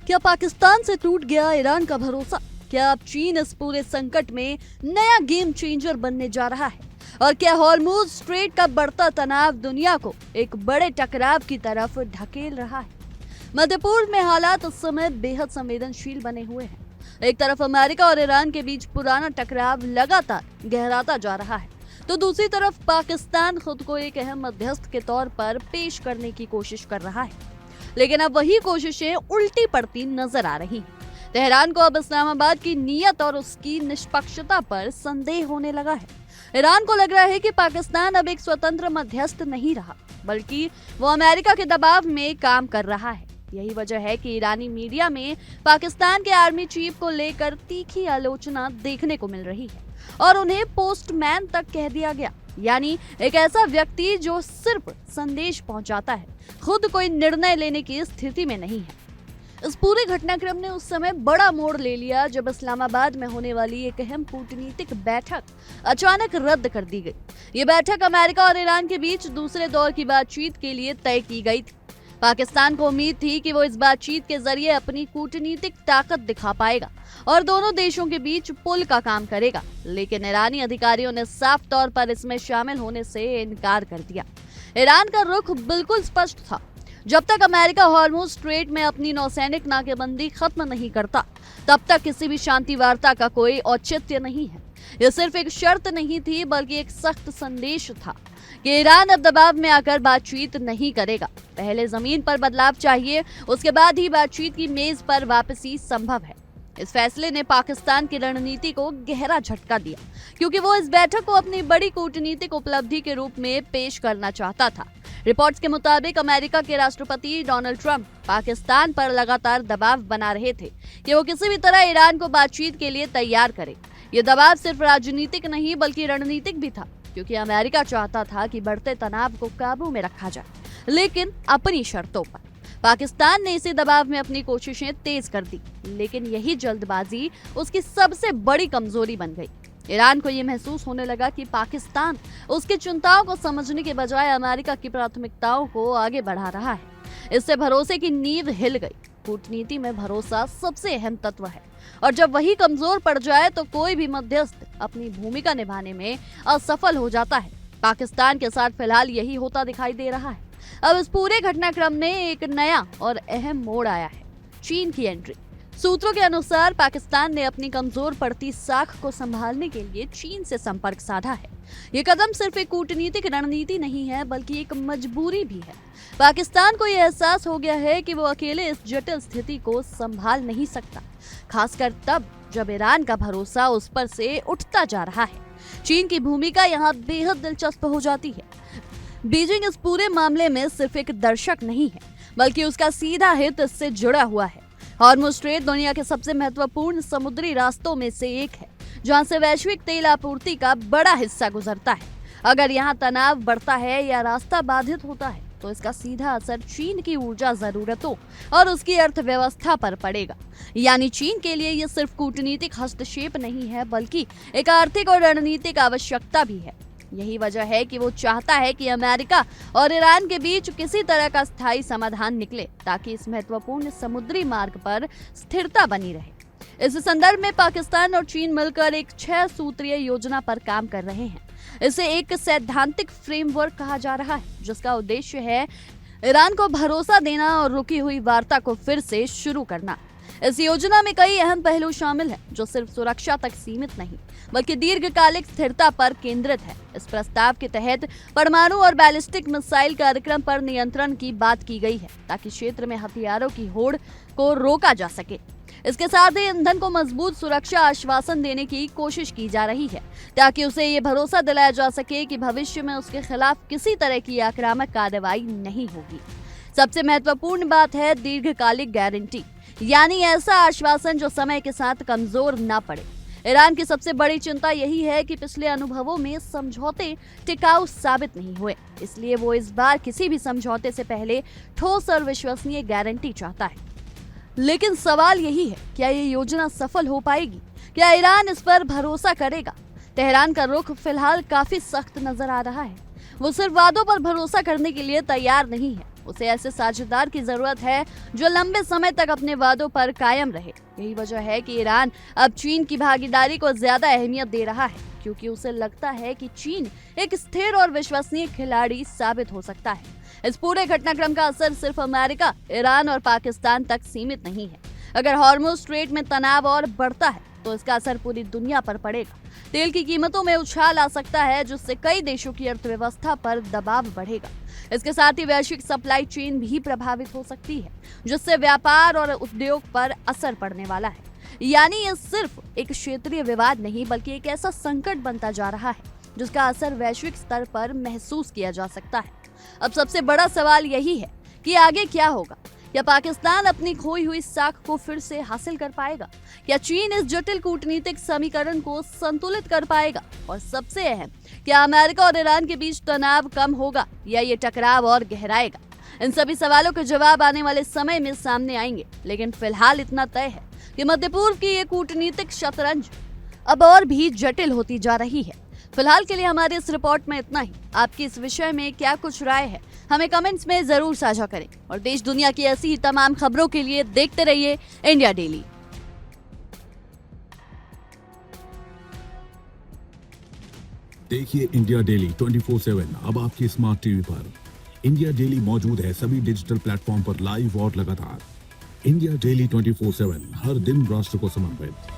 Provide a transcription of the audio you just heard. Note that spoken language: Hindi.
क्या पाकिस्तान से टूट गया ईरान का भरोसा? क्या अब चीन इस पूरे संकट में नया गेम चेंजर बनने जा रहा है? और क्या हॉर्मुज स्ट्रेट का बढ़ता तनाव दुनिया को एक बड़े टकराव की तरफ ढकेल रहा है? मध्य पूर्व में हालात इस समय बेहद संवेदनशील बने हुए हैं। एक तरफ अमेरिका और ईरान के बीच पुराना टकराव लगातार गहराता जा रहा है, तो दूसरी तरफ पाकिस्तान खुद को एक अहम मध्यस्थ के तौर पर पेश करने की कोशिश कर रहा है। लेकिन अब वही कोशिशें उल्टी पड़ती नजर आ रही हैं। तेहरान को अब इस्लामाबाद की नीयत और उसकी निष्पक्षता पर संदेह होने लगा है। ईरान को लग रहा है कि पाकिस्तान अब एक स्वतंत्र मध्यस्थ नहीं रहा, बल्कि वो अमेरिका के दबाव में काम कर रहा है। यही वजह है कि ईरानी मीडिया में पाकिस्तान के आर्मी चीफ को लेकर तीखी आलोचना देखने को मिल रही है और उन्हें पोस्टमैन तक कह दिया गया, यानी एक ऐसा व्यक्ति जो सिर्फ संदेश पहुंचाता है, खुद कोई निर्णय लेने की स्थिति में नहीं है। इस पूरे घटनाक्रम ने उस समय बड़ा मोड़ ले लिया जब इस्लामाबाद में होने वाली एक अहम कूटनीतिक बैठक अचानक रद्द कर दी गई। ये बैठक अमेरिका और ईरान के बीच दूसरे दौर की बातचीत के लिए तय की गई थी। पाकिस्तान को उम्मीद थी कि वो इस बातचीत के जरिए अपनी कूटनीतिक ताकत दिखा पाएगा और दोनों देशों के बीच पुल का काम करेगा, लेकिन ईरानी अधिकारियों ने साफ तौर पर इसमें शामिल होने से इनकार कर दिया। ईरान का रुख बिल्कुल स्पष्ट था। जब तक अमेरिका हॉर्मुज स्ट्रेट में अपनी नौसैनिक नाकेबंदी खत्म नहीं करता, तब तक किसी भी शांति वार्ता का कोई औचित्य नहीं है। यह सिर्फ एक शर्त नहीं थी, बल्कि एक सख्त संदेश था कि ईरान अब दबाव में आकर बातचीत नहीं करेगा। पहले जमीन पर बदलाव चाहिए, उसके बाद ही बातचीत की मेज पर वापसी संभव है। इस फैसले ने पाकिस्तान की रणनीति को गहरा झटका दिया, क्योंकि वो इस बैठक को अपनी बड़ी कूटनीतिक उपलब्धि के रूप में पेश करना चाहता था। रिपोर्ट्स के मुताबिक अमेरिका के राष्ट्रपति डोनाल्ड ट्रंप पाकिस्तान पर लगातार दबाव बना रहे थे कि वो किसी भी तरह ईरान को बातचीत के लिए तैयार करे। ये दबाव सिर्फ राजनीतिक नहीं बल्कि रणनीतिक भी था, क्योंकि अमेरिका चाहता था कि बढ़ते तनाव को काबू में रखा जाए, लेकिन अपनी शर्तों पर। पाकिस्तान ने इसी दबाव में अपनी कोशिशें तेज कर दी, लेकिन यही जल्दबाजी उसकी सबसे बड़ी कमजोरी बन गई। ईरान को यह महसूस होने लगा कि पाकिस्तान उसकी चिंताओं को समझने के बजाय अमेरिका की प्राथमिकताओं को आगे बढ़ा रहा है। इससे भरोसे की नींव हिल गई। कूटनीति में भरोसा सबसे अहम तत्व है, और जब वही कमजोर पड़ जाए तो कोई भी मध्यस्थ अपनी भूमिका निभाने में असफल हो जाता है। पाकिस्तान के साथ फिलहाल यही होता दिखाई दे रहा है। अब इस पूरे घटनाक्रम में एक नया और अहम मोड़ आया है, चीन की एंट्री। सूत्रों के अनुसार पाकिस्तान ने अपनी कमजोर पड़ती साख को संभालने के लिए चीन से संपर्क साधा है। ये कदम सिर्फ एक कूटनीतिक रणनीति नहीं है, बल्कि एक मजबूरी भी है। पाकिस्तान को यह एहसास हो गया है कि वो अकेले इस जटिल स्थिति को संभाल नहीं सकता, खासकर तब जब ईरान का भरोसा उस पर से उठता जा रहा है। चीन की भूमिका यहाँ बेहद दिलचस्प हो जाती है। बीजिंग इस पूरे मामले में सिर्फ एक दर्शक नहीं है, बल्कि उसका सीधा हित इससे जुड़ा हुआ है। हॉर्मुज स्ट्रेट दुनिया के सबसे महत्वपूर्ण समुद्री रास्तों में से एक है, जहां से वैश्विक तेल आपूर्ति का बड़ा हिस्सा गुजरता है। अगर यहाँ तनाव बढ़ता है या रास्ता बाधित होता है, तो इसका सीधा असर चीन की ऊर्जा जरूरतों और उसकी अर्थव्यवस्था पर पड़ेगा। यानी चीन के लिए ये सिर्फ कूटनीतिक हस्तक्षेप नहीं है, बल्कि एक आर्थिक और रणनीतिक आवश्यकता भी है। यही वजह है कि वो चाहता है कि अमेरिका और ईरान के बीच किसी तरह का स्थायी समाधान निकले, ताकि इस महत्वपूर्ण समुद्री मार्ग पर स्थिरता बनी रहे। इस संदर्भ में पाकिस्तान और चीन मिलकर एक 6 सूत्रीय योजना पर काम कर रहे हैं। इसे एक सैद्धांतिक फ्रेमवर्क कहा जा रहा है, जिसका उद्देश्य है ईरान को भरोसा देना और रुकी हुई वार्ता को फिर से शुरू करना। इस योजना में कई अहम पहलू शामिल हैं, जो सिर्फ सुरक्षा तक सीमित नहीं, बल्कि दीर्घकालिक स्थिरता पर केंद्रित है। इस प्रस्ताव के तहत परमाणु और बैलिस्टिक मिसाइल कार्यक्रम पर नियंत्रण की बात की गई है, ताकि क्षेत्र में हथियारों की होड़ को रोका जा सके। इसके साथ ही ईंधन को मजबूत सुरक्षा आश्वासन देने की कोशिश की जा रही है, ताकि उसे ये भरोसा दिलाया जा सके कि भविष्य में उसके खिलाफ किसी तरह की आक्रामक कार्रवाई नहीं होगी। सबसे महत्वपूर्ण बात है दीर्घकालिक गारंटी, यानी ऐसा आश्वासन जो समय के साथ कमजोर ना पड़े। ईरान की सबसे बड़ी चिंता यही है कि पिछले अनुभवों में समझौते टिकाऊ साबित नहीं हुए, इसलिए वो इस बार किसी भी समझौते से पहले ठोस और विश्वसनीय गारंटी चाहता है। लेकिन सवाल यही है, क्या ये योजना सफल हो पाएगी? क्या ईरान इस पर भरोसा करेगा? तेहरान का रुख फिलहाल काफी सख्त नजर आ रहा है। वो सिर्फ वादों पर भरोसा करने के लिए तैयार नहीं है, उसे ऐसे साझेदार की जरूरत है जो लंबे समय तक अपने वादों पर कायम रहे। यही वजह है कि ईरान अब चीन की भागीदारी को ज्यादा अहमियत दे रहा है, क्योंकि उसे लगता है कि चीन एक स्थिर और विश्वसनीय खिलाड़ी साबित हो सकता है। इस पूरे घटनाक्रम का असर सिर्फ अमेरिका, ईरान और पाकिस्तान तक सीमित नहीं है। अगर हॉर्मुज़ स्ट्रेट में तनाव और बढ़ता है तो इसका असर पूरी दुनिया पर पड़ेगा। तेल की कीमतों में उछाल आ सकता है, जिससे कई देशों की अर्थव्यवस्था पर दबाव बढ़ेगा। इसके साथ ही वैश्विक सप्लाई चेन भी प्रभावित हो सकती है, जिससे व्यापार और उद्योग पर असर पड़ने वाला है। यानी ये सिर्फ एक क्षेत्रीय विवाद नहीं, बल्कि एक ऐसा संकट बनता जा रहा है जिसका असर वैश्विक स्तर पर महसूस किया जा सकता है। अब सबसे बड़ा सवाल यही है कि आगे क्या होगा। क्या पाकिस्तान अपनी खोई हुई साख को फिर से हासिल कर पाएगा? क्या चीन इस जटिल कूटनीतिक समीकरण को संतुलित कर पाएगा? और सबसे अहम, क्या अमेरिका और ईरान के बीच तनाव कम होगा या ये टकराव और गहराएगा? इन सभी सवालों के जवाब आने वाले समय में सामने आएंगे, लेकिन फिलहाल इतना तय है कि मध्य पूर्व की ये कूटनीतिक शतरंज अब और भी जटिल होती जा रही है। फिलहाल के लिए हमारे इस रिपोर्ट में इतना ही। आपकी इस विषय में क्या कुछ राय है, हमें कमेंट्स में जरूर साझा करें। और देश दुनिया की ऐसी ही तमाम खबरों के लिए देखते रहिए इंडिया डेली। देखिए इंडिया डेली 24/7 अब आपकी स्मार्ट टीवी पर। इंडिया डेली मौजूद है सभी डिजिटल प्लेटफॉर्म पर लाइव और लगातार। इंडिया डेली 24/7 हर दिन राष्ट्र को समर्पित।